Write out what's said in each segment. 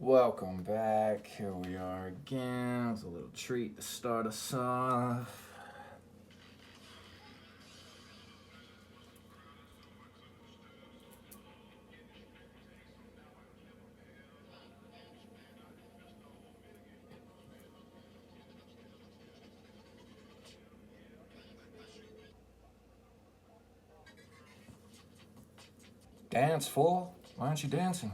Welcome back. Here we are again. It's a little treat to start us off. Dance, fool. Why aren't you dancing?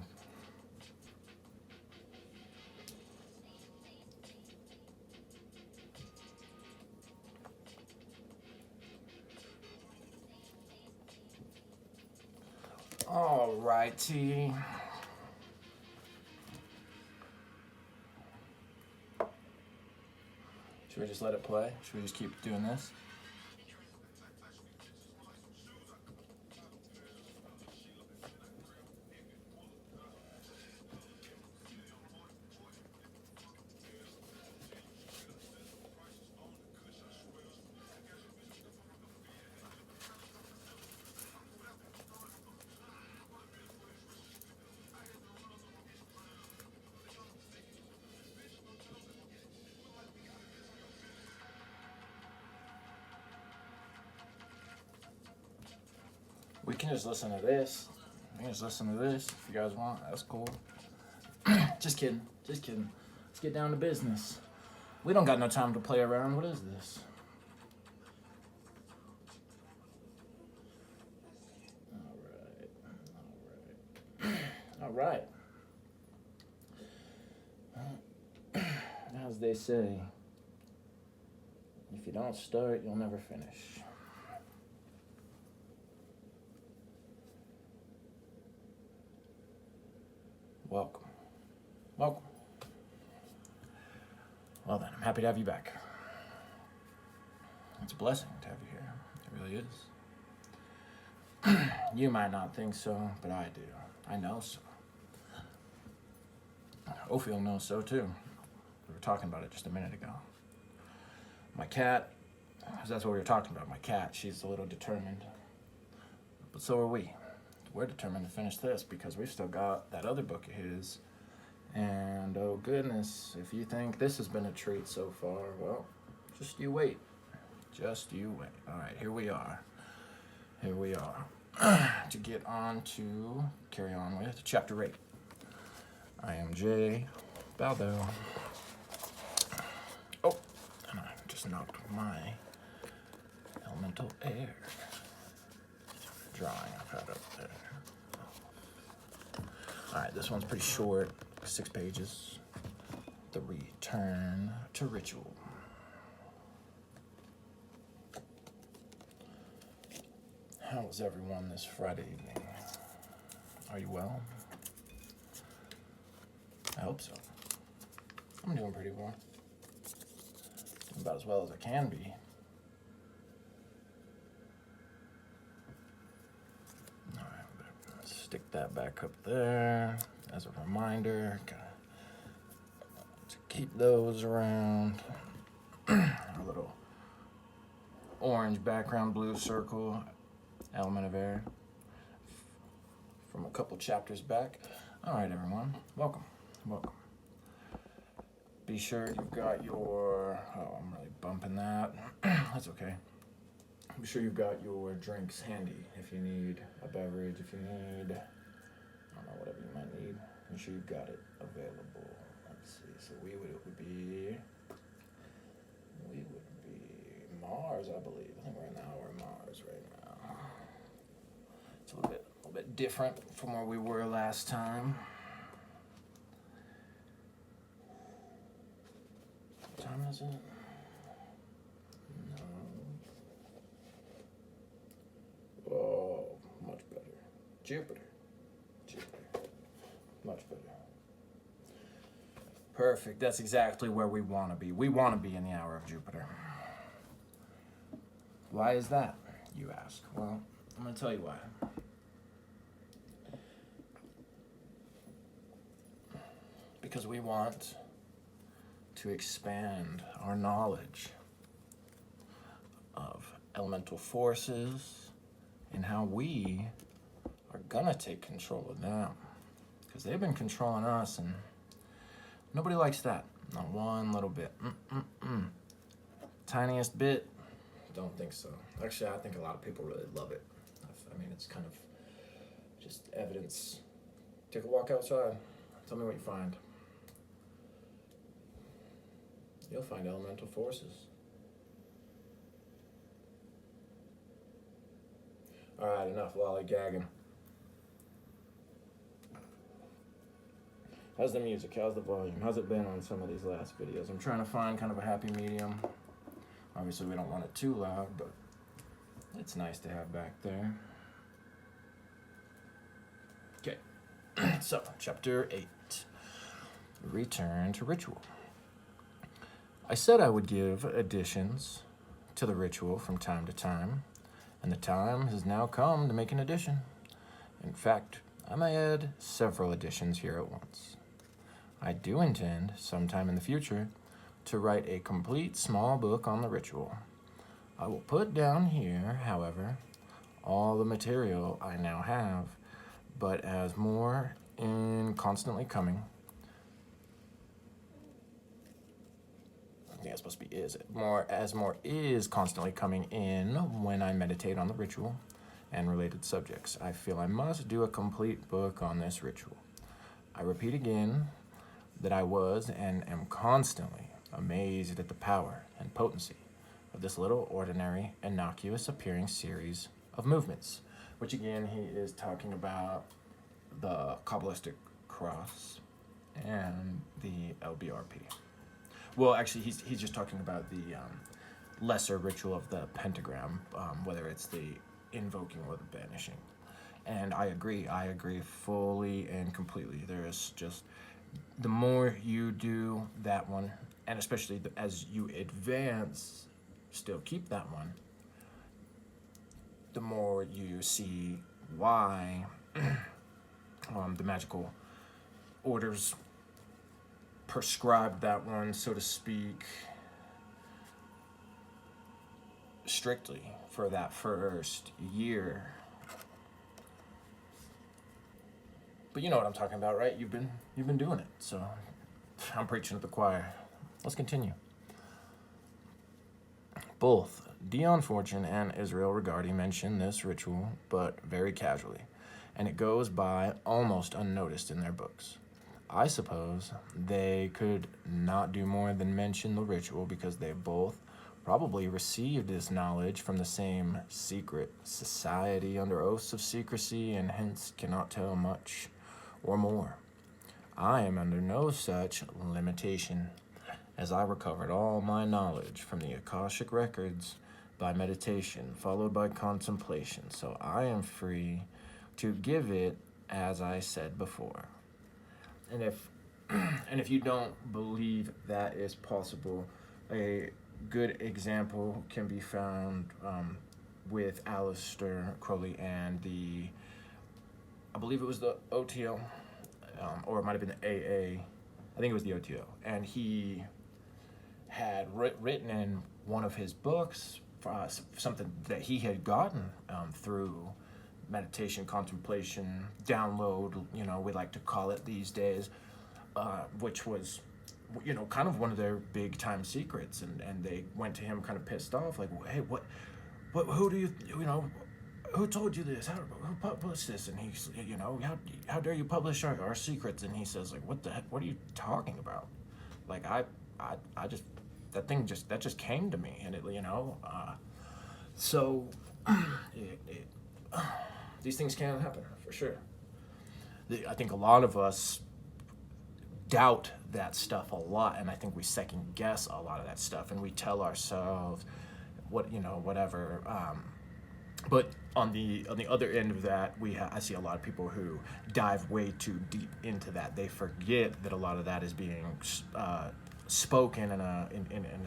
Alrighty. Should we just let it play? Should we just keep doing this? We can just listen to this. We can just listen to this if you guys want. That's cool. Just kidding. Just kidding. Let's get down to business. We don't got no time to play around. What is this? Alright. As they say, if you don't start, you'll never finish. Welcome. Welcome. Well then, I'm happy to have you back. It's a blessing to have you here. It really is. You might not think so, but I do. I know so. Ophiel knows so too. We were talking about it just a minute ago. My cat, that's what we were talking about. My cat, she's a little determined. But so are we. We're determined to finish this because we've still got that other book of his. And oh goodness, if you think this has been a treat so far, well, just you wait. Just you wait. All right, here we are. Here we are. To get on to, carry on with, Chapter 8. I am Jay Baldo. Oh, and I just knocked my elemental air drawing I've had up there. Alright, this one's pretty short, 6 pages. The Return to Ritual. How is everyone this Friday evening? Are you well? I hope so. I'm doing pretty well. About as well as I can be. Alright, stick that back up there as a reminder. To keep those around. A little orange background, blue circle, element of air from a couple chapters back. Alright everyone, welcome. Welcome. Be sure you've got your, oh, I'm really bumping that. That's okay. Be sure you've got your drinks handy if you need a beverage, if you need, I don't know, whatever you might need. Be sure you've got it available. Let's see, so we would be Mars, I believe. I think we're in the hour of Mars right now. It's a little bit different from where we were last time. What time is it? No. Oh, much better. Jupiter. Much better. Perfect. That's exactly where we want to be. We want to be in the hour of Jupiter. Why is that, you ask? Well, I'm going to tell you why. Because we want to expand our knowledge of elemental forces and how we are gonna take control of them. Because they've been controlling us, and Nobody likes that. Not one little bit. Tiniest bit? Don't think so. Actually, I think a lot of people really love it. I mean, it's kind of just evidence. Take a walk outside. Tell me what you find. You'll find elemental forces. Alright, enough lollygagging. How's the music? How's the volume? How's it been on some of these last videos? I'm trying to find kind of a happy medium. Obviously, we don't want it too loud, but it's nice to have back there. Okay, so chapter 8, Return to Ritual. I said I would give additions to the ritual from time to time, and the time has now come to make an addition. In fact, I may add several additions here at once. I do intend, sometime in the future, to write a complete small book on the ritual. I will put down here, however, all the material I now have, but as more in constantly coming. I think that's supposed to be is. More is constantly coming in when I meditate on the ritual and related subjects. I feel I must do a complete book on this ritual. I repeat again that I was and am constantly amazed at the power and potency of this little ordinary, innocuous appearing series of movements, which again he is talking about the Kabbalistic cross and the LBRP. Well, actually, he's just talking about the lesser ritual of the pentagram, whether it's the invoking or the banishing. And I agree fully and completely. There is just, the more you do that one, and especially as you advance, still keep that one, the more you see why the magical orders prescribed that one, so to speak, strictly for that first year. But you know what I'm talking about, right? You've been doing it, so I'm preaching to the choir. Let's continue. Both Dion Fortune and Israel Regardie mention this ritual, but very casually, and it goes by almost unnoticed in their books. I suppose they could not do more than mention the ritual because they both probably received this knowledge from the same secret society under oaths of secrecy and hence cannot tell much or more. I am under no such limitation, as I recovered all my knowledge from the Akashic records by meditation followed by contemplation, so I am free to give it as I said before. And if you don't believe that is possible, a good example can be found with Aleister Crowley and I believe it was the OTO, or it might have been the AA. I think it was the OTO. And he had written in one of his books something that he had gotten through meditation, contemplation, download, we like to call it these days, which was, kind of one of their big time secrets. And they went to him kind of pissed off, like, hey, who do you, who told you this? Who published this? And he's, how dare you publish our secrets? And he says, like, what the heck, what are you talking about? Like, I just, that just came to me, and it, so these things can happen, for sure. I think a lot of us doubt that stuff a lot, and I think we second guess a lot of that stuff, and we tell ourselves whatever. But on the other end of that, I see a lot of people who dive way too deep into that. They forget that a lot of that is being spoken in a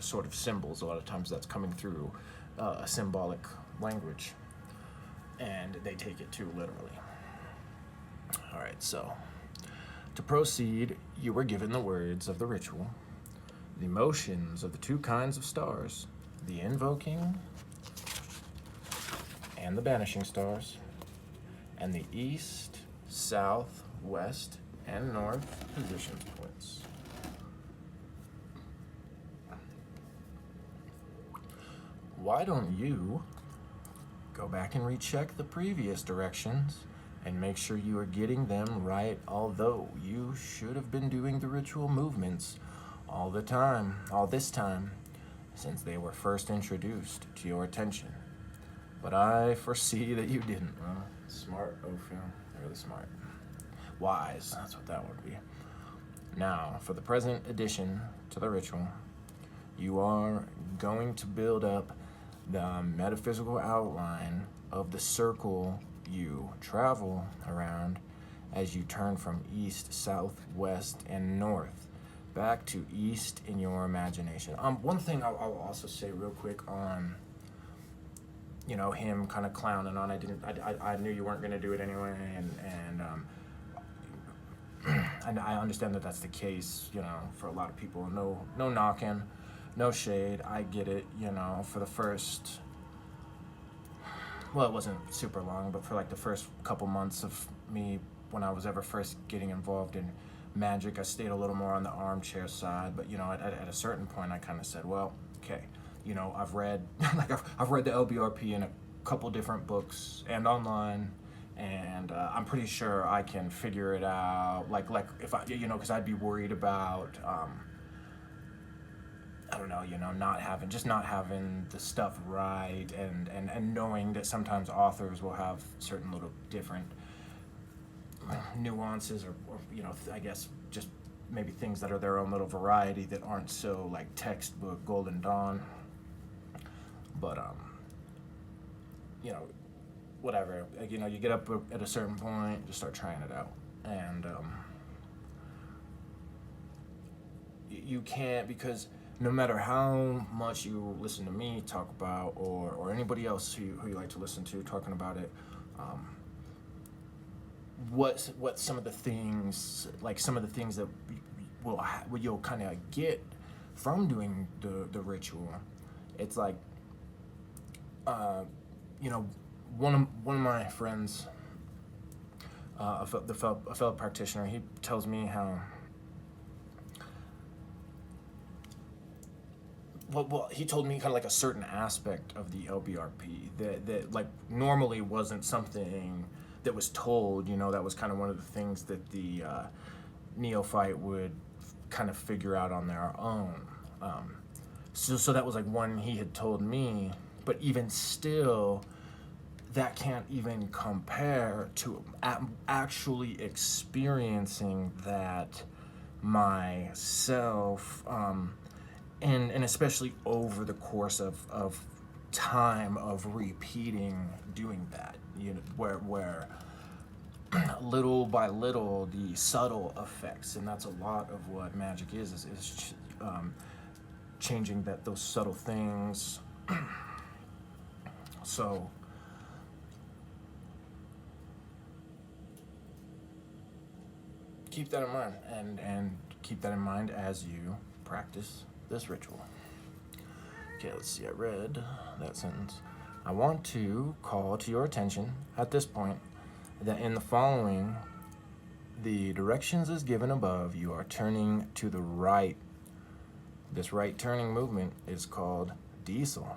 sort of symbols. A lot of times that's coming through a symbolic language, and they take it too literally. All right, so to proceed, you were given the words of the ritual, the motions of the two kinds of stars, the invoking and the banishing stars, and the east, south, west, and north position points. why don't you go back and recheck the previous directions and make sure you are getting them right, although you should have been doing the ritual movements all this time, since they were first introduced to your attention. But I foresee that you didn't. Well, smart, Ophiel. Really smart. Wise, that's what that would be. Now, for the present addition to the ritual, you are going to build up the metaphysical outline of the circle you travel around as you turn from east, south, west, and north back to east in your imagination. One thing I'll also say real quick on, you know, him kind of clowning on. I knew you weren't going to do it anyway, and I understand that that's the case, you know, for a lot of people. No knocking, no shade. I get it, you know, for the first, well, it wasn't super long, but for like the first couple months of me, when I was ever first getting involved in magic, I stayed a little more on the armchair side. But, you know, at a certain point, I kind of said, well, okay, you know, I've read, I've read the LBRP in a couple different books and online, and I'm pretty sure I can figure it out. Like if I, you know, because I'd be worried about, I don't know, you know, not having the stuff right, and knowing that sometimes authors will have certain little different nuances, or you know, I guess just maybe things that are their own little variety that aren't so like textbook Golden Dawn. But you know, whatever, you know, you get up at a certain point, just start trying it out, and you can't, because no matter how much you listen to me talk about, or anybody else who you like to listen to talking about it, what some of the things that you'll kind of get from doing the ritual, it's like, you know, one of my friends, a fellow practitioner, he tells me how, well, he told me kind of like a certain aspect of the LBRP that like normally wasn't something that was told, you know, that was kind of one of the things that the neophyte would kind of figure out on their own. So that was like one he had told me, but even still, that can't even compare to actually experiencing that myself, and especially over the course of time of repeating doing that, you know, where little by little the subtle effects, and that's a lot of what magic is changing those subtle things. So keep that in mind, and keep that in mind as you practice this ritual. Okay, let's see, I read that sentence. I want to call to your attention at this point that in the following, the directions as given above, you are turning to the right. This right turning movement is called diesel,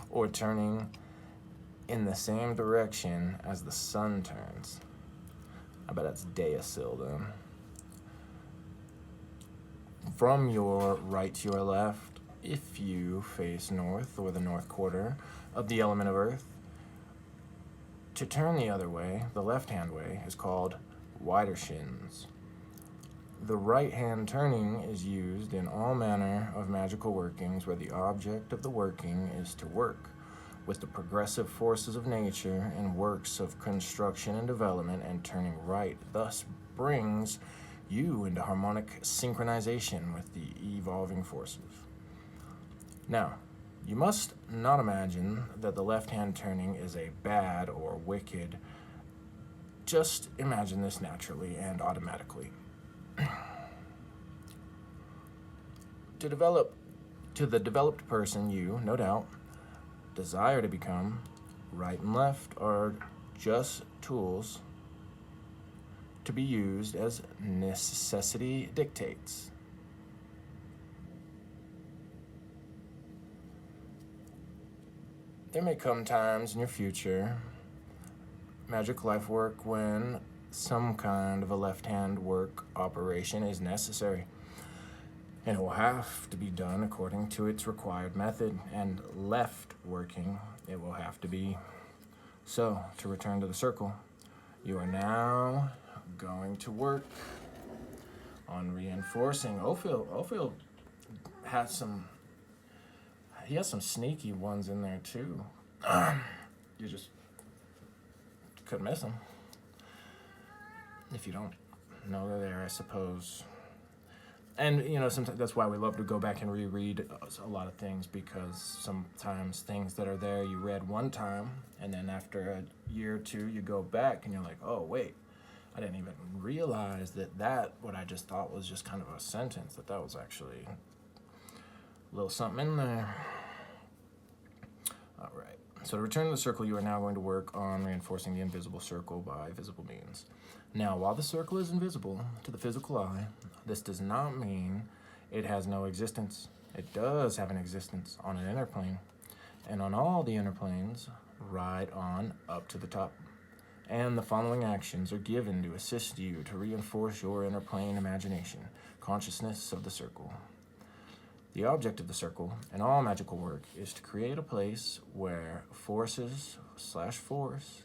or turning in the same direction as the sun turns. I bet that's deicil then. From your right to your left, if you face north, or the north quarter of the element of earth. To turn the other way, the left-hand way, is called wider shins. The right-hand turning is used in all manner of magical workings where the object of the working is to work with the progressive forces of nature and works of construction and development, and turning right thus brings you into harmonic synchronization with the evolving forces. Now, you must not imagine that the left-hand turning is a bad or wicked. Just imagine this naturally and automatically. To the developed person, you, no doubt, desire to become, right and left are just tools to be used as necessity dictates. There may come times in your future, magic life work, when some kind of a left-hand work operation is necessary. And it will have to be done according to its required method, and left working it will have to be. So, to return to the circle, you are now going to work on reinforcing. Ophiel has some, he has some sneaky ones in there too. You just could miss them if you don't know they're there, I suppose. And, you know, sometimes that's why we love to go back and reread a lot of things, because sometimes things that are there you read one time, and then after a year or two you go back and you're like, oh, wait, I didn't even realize that what I just thought was just kind of a sentence, that was actually a little something in there. All right. So to return to the circle, you are now going to work on reinforcing the invisible circle by visible means. Now, while the circle is invisible to the physical eye, this does not mean it has no existence. It does have an existence on an inner plane, and on all the inner planes, right on up to the top. And the following actions are given to assist you to reinforce your inner plane imagination, consciousness of the circle. The object of the circle and all magical work is to create a place where forces / force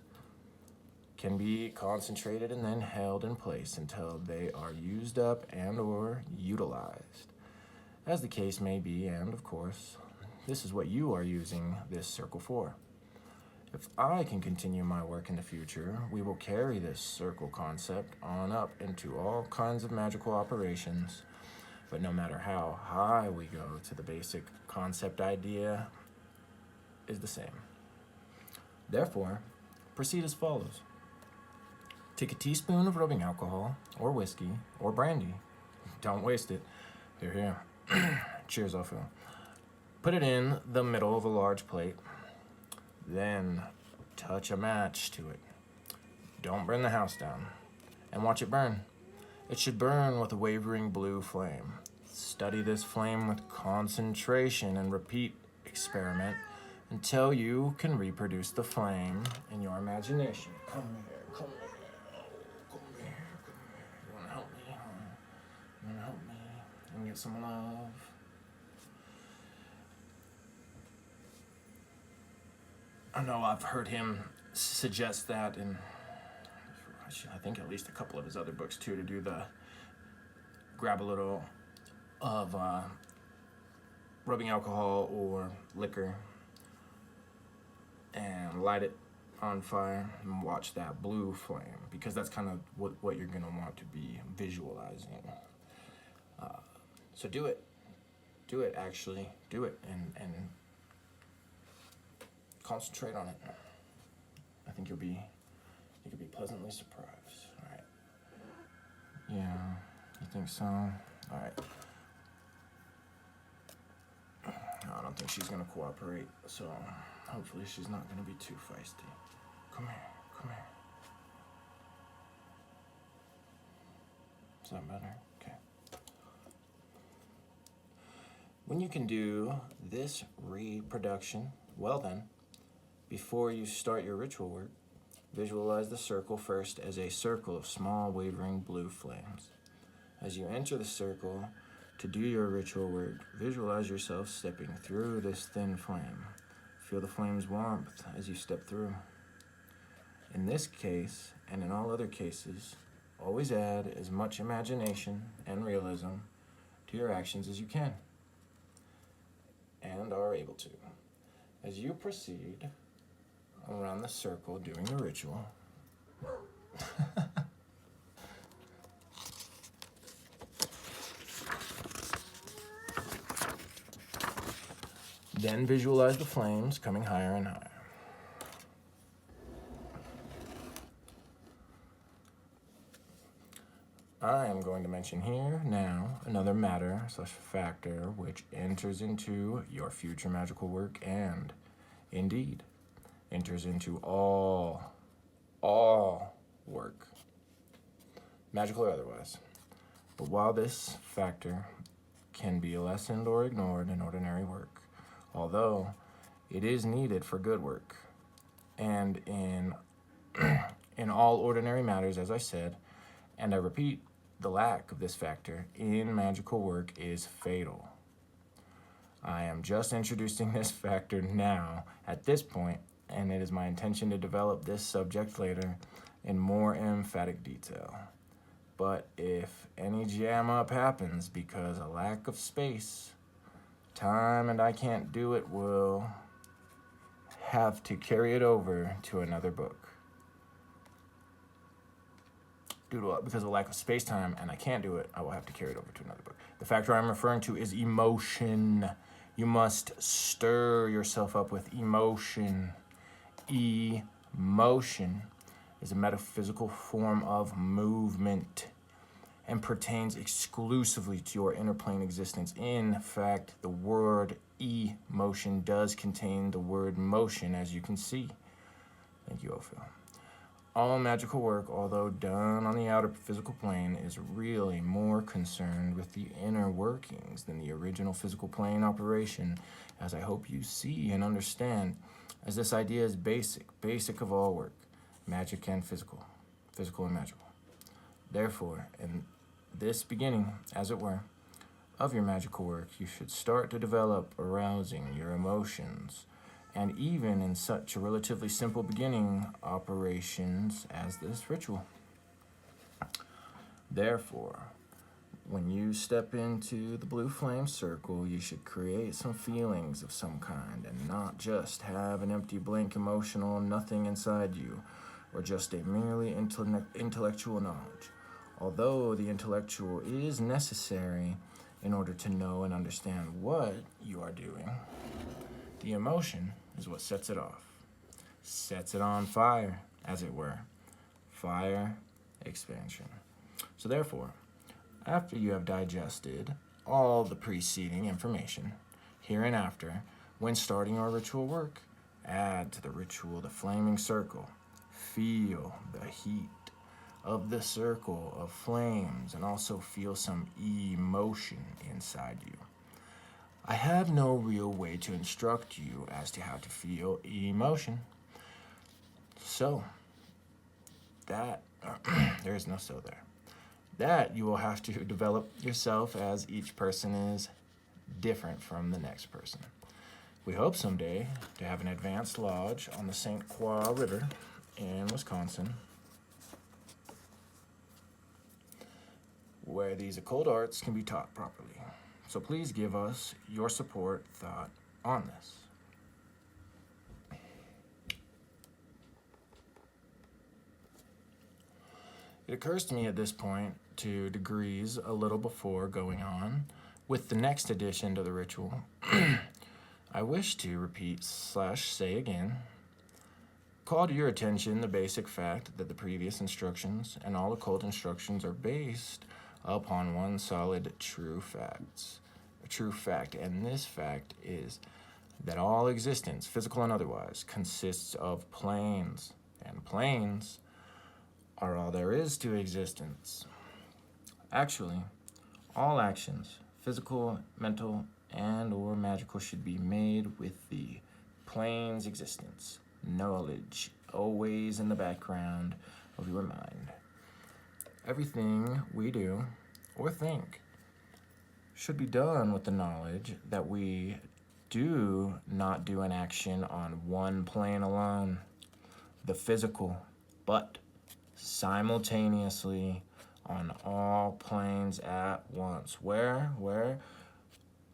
can be concentrated and then held in place until they are used up and or utilized, as the case may be. And of course, this is what you are using this circle for. If I can continue my work in the future, we will carry this circle concept on up into all kinds of magical operations. But no matter how high we go to, the basic concept idea is the same. Therefore, proceed as follows. Take a teaspoon of rubbing alcohol, or whiskey, or brandy. Don't waste it. Here. Cheers, Ophiel. Put it in the middle of a large plate. Then touch a match to it. Don't burn the house down. And watch it burn. It should burn with a wavering blue flame. Study this flame with concentration and repeat experiment until you can reproduce the flame in your imagination. Come here. You wanna help me? You wanna help me? And get some love? I know I've heard him suggest that in, I think, at least a couple of his other books too, to do the grab a little of rubbing alcohol or liquor and light it on fire and watch that blue flame, because that's kind of what you're going to want to be visualizing. So do it, actually do it, and concentrate on it. I think you'll be pleasantly surprised. All right. Yeah, you think so? All right. I don't think she's gonna cooperate, so hopefully she's not gonna be too feisty. Come here. Is that better? Okay. When you can do this reproduction, well then, before you start your ritual work, visualize the circle first as a circle of small wavering blue flames. As you enter the circle to do your ritual work, visualize yourself stepping through this thin flame. Feel the flame's warmth as you step through. In this case, and in all other cases, always add as much imagination and realism to your actions as you can, and are able to. As you proceed around the circle doing the ritual, then visualize the flames coming higher and higher. I am going to mention here now another matter / factor which enters into your future magical work, and indeed enters into all work, magical or otherwise. But while this factor can be lessened or ignored in ordinary work, although It is needed for good work. And in all ordinary matters, as I said, and I repeat, the lack of this factor in magical work is fatal. I am just introducing this factor now at this point, and it is my intention to develop this subject later in more emphatic detail. But if any jam up happens because a lack of space, time, and I can't do it, will have to carry it over to another book. Because of lack of space, time, and I can't do it, I will have to carry it over to another book. The factor I'm referring to is emotion. You must stir yourself up with emotion. Emotion is a metaphysical form of movement and pertains exclusively to your inner plane existence. In fact, the word emotion does contain the word motion, as you can see. Thank you, Ophiel. All magical work, although done on the outer physical plane, is really more concerned with the inner workings than the original physical plane operation, as I hope you see and understand, as this idea is basic of all work, magic and physical and magical. Therefore, in this beginning, as it were, of your magical work, you should start to develop arousing your emotions, and even in such a relatively simple beginning operations as this ritual. Therefore, when you step into the blue flame circle, you should create some feelings of some kind and not just have an empty blank emotional nothing inside you, or just a merely intellectual knowledge. Although the intellectual is necessary in order to know and understand what you are doing, the emotion is what sets it off, sets it on fire, as it were. Fire, expansion. So therefore, after you have digested all the preceding information, hereinafter, when starting your ritual work, add to the ritual the flaming circle. Feel the heat of the circle of flames and also feel some emotion inside you. I have no real way to instruct you as to how to feel emotion. So, that, there is no so there. That you will have to develop yourself, as each person is different from the next person. We hope someday to have an advanced lodge on the St. Croix River in Wisconsin, where these occult arts can be taught properly. So please give us your support thought on this. It occurs to me at this point, to degrees a little before going on with the next addition to the ritual, I wish to repeat / say again, call to your attention the basic fact that the previous instructions and all occult instructions are based upon one solid true fact, and this fact is that all existence, physical and otherwise, consists of planes, and planes are all there is to existence. Actually, all actions, physical, mental, and or magical, should be made with the plane's existence, knowledge, always in the background of your mind. Everything we do or think should be done with the knowledge that we do not do an action on one plane alone, the physical, but simultaneously on all planes at once. Where?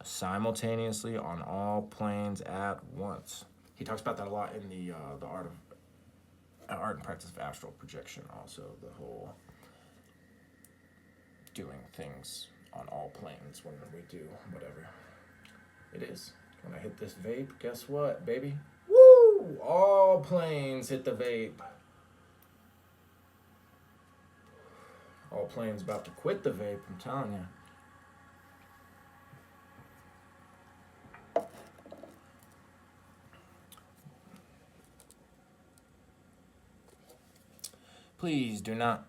Simultaneously on all planes at once. He talks about that a lot in the art and practice of astral projection. Also, the whole doing things on all planes when we do whatever it is. When I hit this vape, guess what, baby? Woo! All planes hit the vape. All planes about to quit the vape, I'm telling you. Please do not,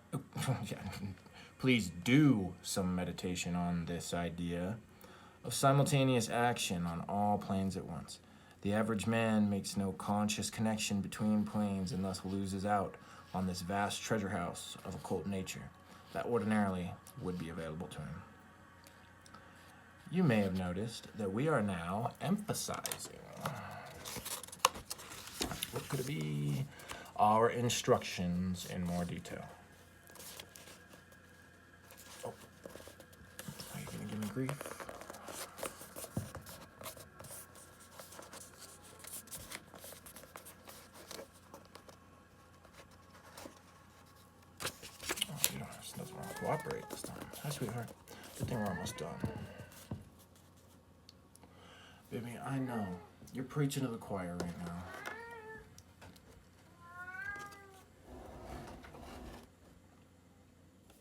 please do some meditation on this idea of simultaneous action on all planes at once. The average man makes no conscious connection between planes and thus loses out on this vast treasure house of occult nature that ordinarily would be available to him. You may have noticed that we are now emphasizing, what could it be, our instructions in more detail. Oh, are you gonna give me grief? Doesn't want to cooperate this time. Hi, sweetheart. Good thing we're almost done. Baby, I know. You're preaching to the choir right now.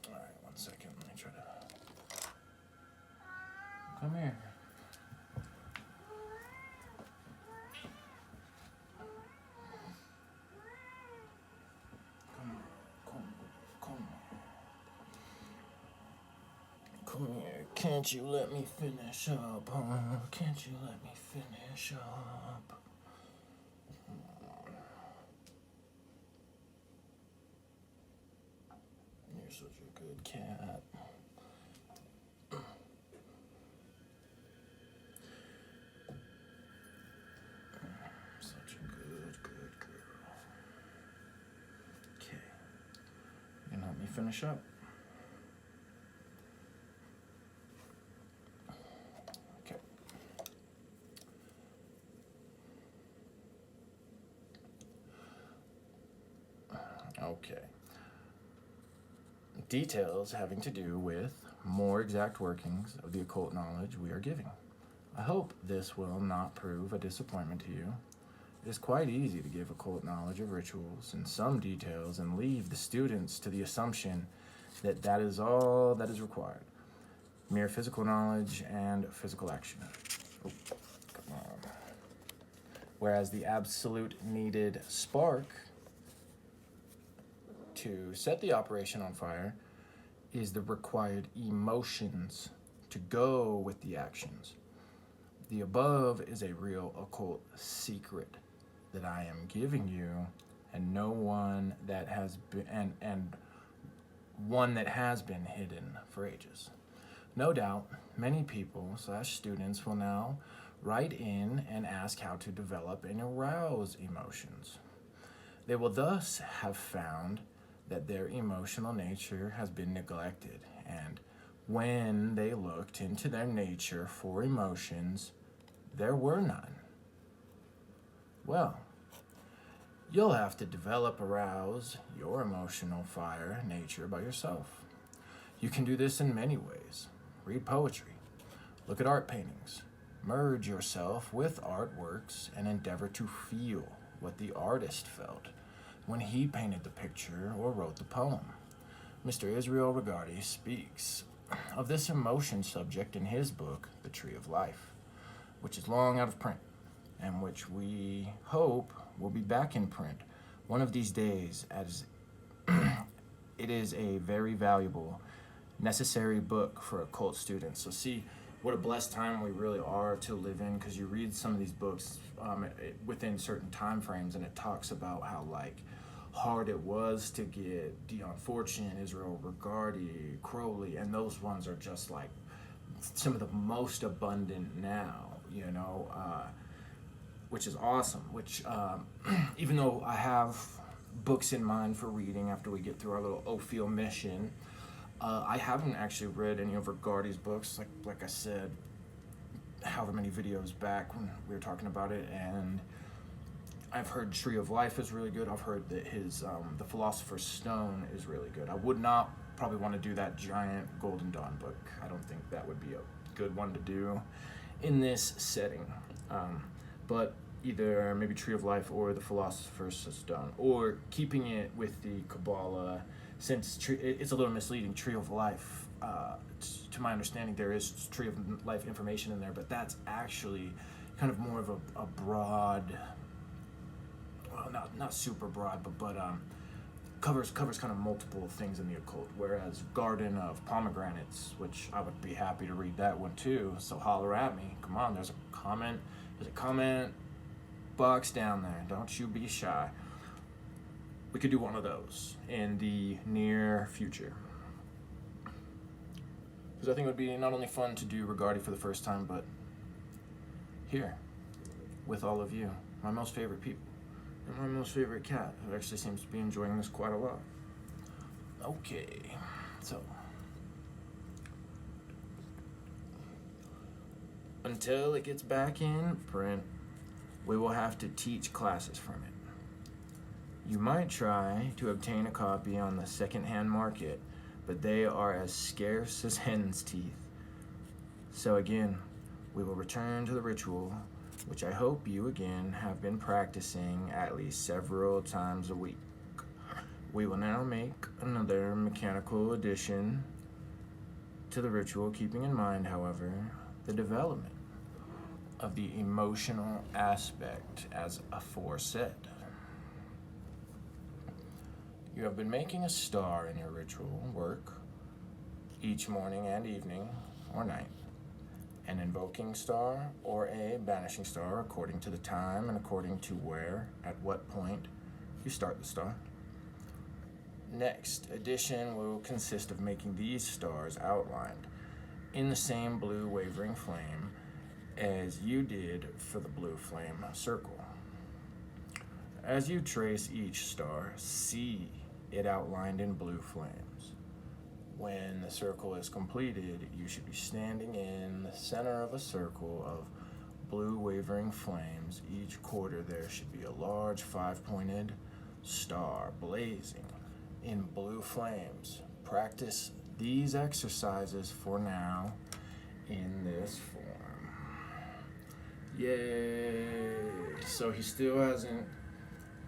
Alright, 1 second. Let me try to... Come here. Come here, can't you let me finish up, huh? Can't you let me finish up? You're such a good cat. Such a good girl. Okay. You can help me finish up? Okay. Details having to do with more exact workings of the occult knowledge we are giving. I hope this will not prove a disappointment to you. It is quite easy to give occult knowledge of rituals and some details and leave the students to the assumption that that is all that is required. Mere physical knowledge and physical action. Oh, come on. Whereas the absolute needed spark to set the operation on fire is the required emotions to go with the actions. The above is a real occult secret that I am giving you, and no one that has been and one that has been hidden for ages. No doubt, many people / students will now write in and ask how to develop and arouse emotions. They will thus have found that their emotional nature has been neglected, and when they looked into their nature for emotions, there were none. Well, you'll have to arouse your emotional fire nature by yourself. You can do this in many ways. Read poetry, look at art paintings, merge yourself with artworks, and endeavor to feel what the artist felt when he painted the picture or wrote the poem. Mr. Israel Regardie speaks of this emotion subject in his book, The Tree of Life, which is long out of print, and which we hope will be back in print one of these days, as it is a very valuable, necessary book for occult students. So see what a blessed time we really are to live in, because you read some of these books within certain time frames, and it talks about how hard it was to get Dion Fortune, Israel Regardie, Crowley, and those ones are just some of the most abundant now, which is awesome. Which even though I have books in mind for reading after we get through our little Ophiel mission, I haven't actually read any of Regardie's books, like I said, however many videos back when we were talking about it, and I've heard Tree of Life is really good. I've heard that his The Philosopher's Stone is really good. I would not probably want to do that giant Golden Dawn book. I don't think that would be a good one to do in this setting. But either maybe Tree of Life or The Philosopher's Stone, or keeping it with the Kabbalah, since it's a little misleading. Tree of Life, to my understanding, there is Tree of Life information in there, but that's actually kind of more of a broad, well, not super broad, but covers kind of multiple things in the occult. Whereas Garden of Pomegranates, which I would be happy to read that one too. So holler at me. Come on, there's a comment. box down there. Don't you be shy. We could do one of those in the near future. Because I think it would be not only fun to do Regardi for the first time, but here, with all of you, my most favorite people, and my most favorite cat, who actually seems to be enjoying this quite a lot. Okay, so until it gets back in print, we will have to teach classes from it. You might try to obtain a copy on the second-hand market, but they are as scarce as hen's teeth. So again, we will return to the ritual, which I hope you again have been practicing at least several times a week. We will now make another mechanical addition to the ritual, keeping in mind, however, the development of the emotional aspect as aforesaid. You have been making a star in your ritual work each morning and evening or night, an invoking star or a banishing star according to the time and according to where, at what point you start the star. Next addition will consist of making these stars outlined in the same blue wavering flame as you did for the blue flame circle. As you trace each star, see it outlined in blue flames. When the circle is completed, you should be standing in the center of a circle of blue wavering flames. Each quarter there should be a large 5-pointed star blazing in blue flames. Practice these exercises for now in this form. Yay! So he still hasn't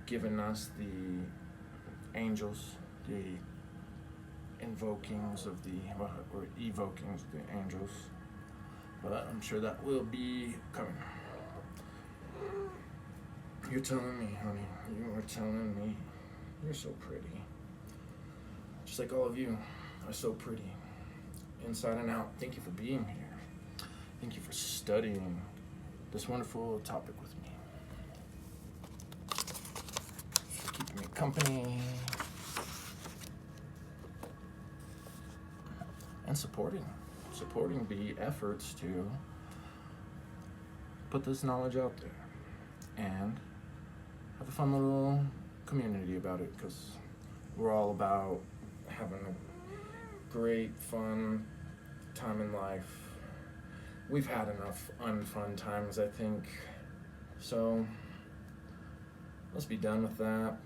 given us the angels, the invokings of the, or evokings of the angels, but I'm sure that will be coming. You're telling me, honey, you are telling me. You're so pretty. Just like all of you are so pretty, inside and out. Thank you for being here. Thank you for studying this wonderful topic with me. For keeping me company. And supporting the efforts to put this knowledge out there and have a fun little community about it, because we're all about having a great, fun time in life. We've had enough unfun times, I think, so let's be done with that.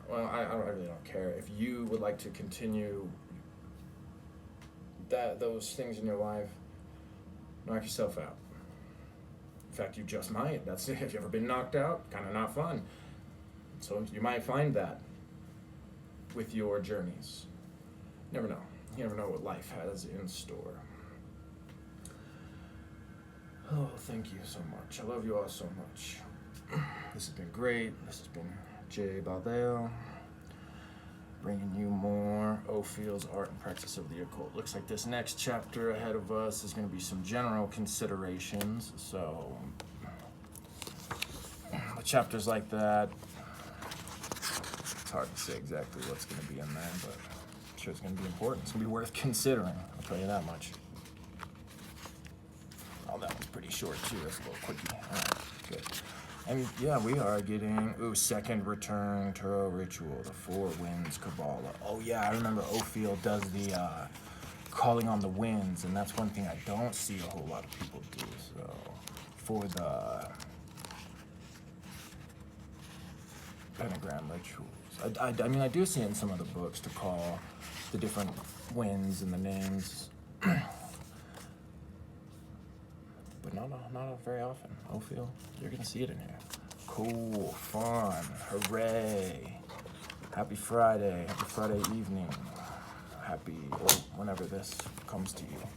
Well, I really don't care. If you would like to continue those things in your life, knock yourself out. In fact, you just might. That's it. Have you ever been knocked out? Kind of not fun. So you might find that with your journeys. Never know. You never know what life has in store. Oh, thank you so much. I love you all so much. This has been great. This has been Jay Baldeo, bringing you more Ophiel's Art and Practice of the Occult. Looks like this next chapter ahead of us is going to be some general considerations. So, with chapters like that, it's hard to say exactly what's going to be in there, but I'm sure it's going to be important. It's going to be worth considering, I'll tell you that much. Oh, that one's pretty short too. That's a little quickie. All right, good. And yeah, we are getting, second return Turo Ritual, the Four Winds Kabbalah. Oh yeah, I remember Ophiel does the calling on the winds, and that's one thing I don't see a whole lot of people do. So for the pentagram rituals, I mean, I do see in some of the books to call the different winds and the names, but not very often. Ophiel, you're gonna see it in here. Cool, fun, hooray! Happy Friday evening. Happy, or whenever this comes to you,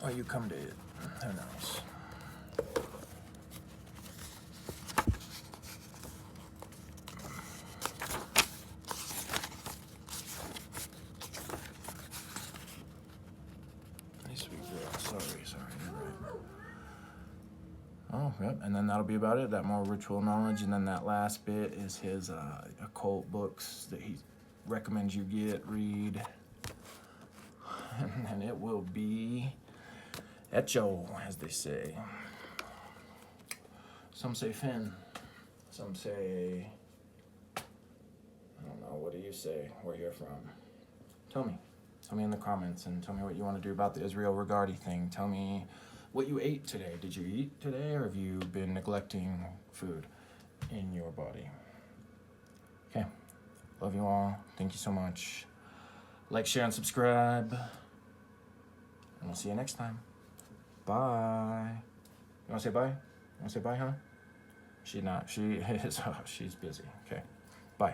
or you come to it. Who knows? Hey, sweet girl. Sorry, you're right. Oh, yep. And then that'll be about it. That more ritual knowledge. And then that last bit is his occult books that he recommends you read. And it will be Echo, as they say. Some say Finn. Some say, I don't know, what do you say where you're from? Tell me. Tell me in the comments, and tell me what you want to do about the Israel Regardie thing. Tell me what you ate today. Did you eat today, or have you been neglecting food in your body? Okay. Love you all. Thank you so much. Like, share, and subscribe. And we'll see you next time. Bye. You want to say bye? You want to say bye, huh? She's not. She is. Oh, she's busy. Okay.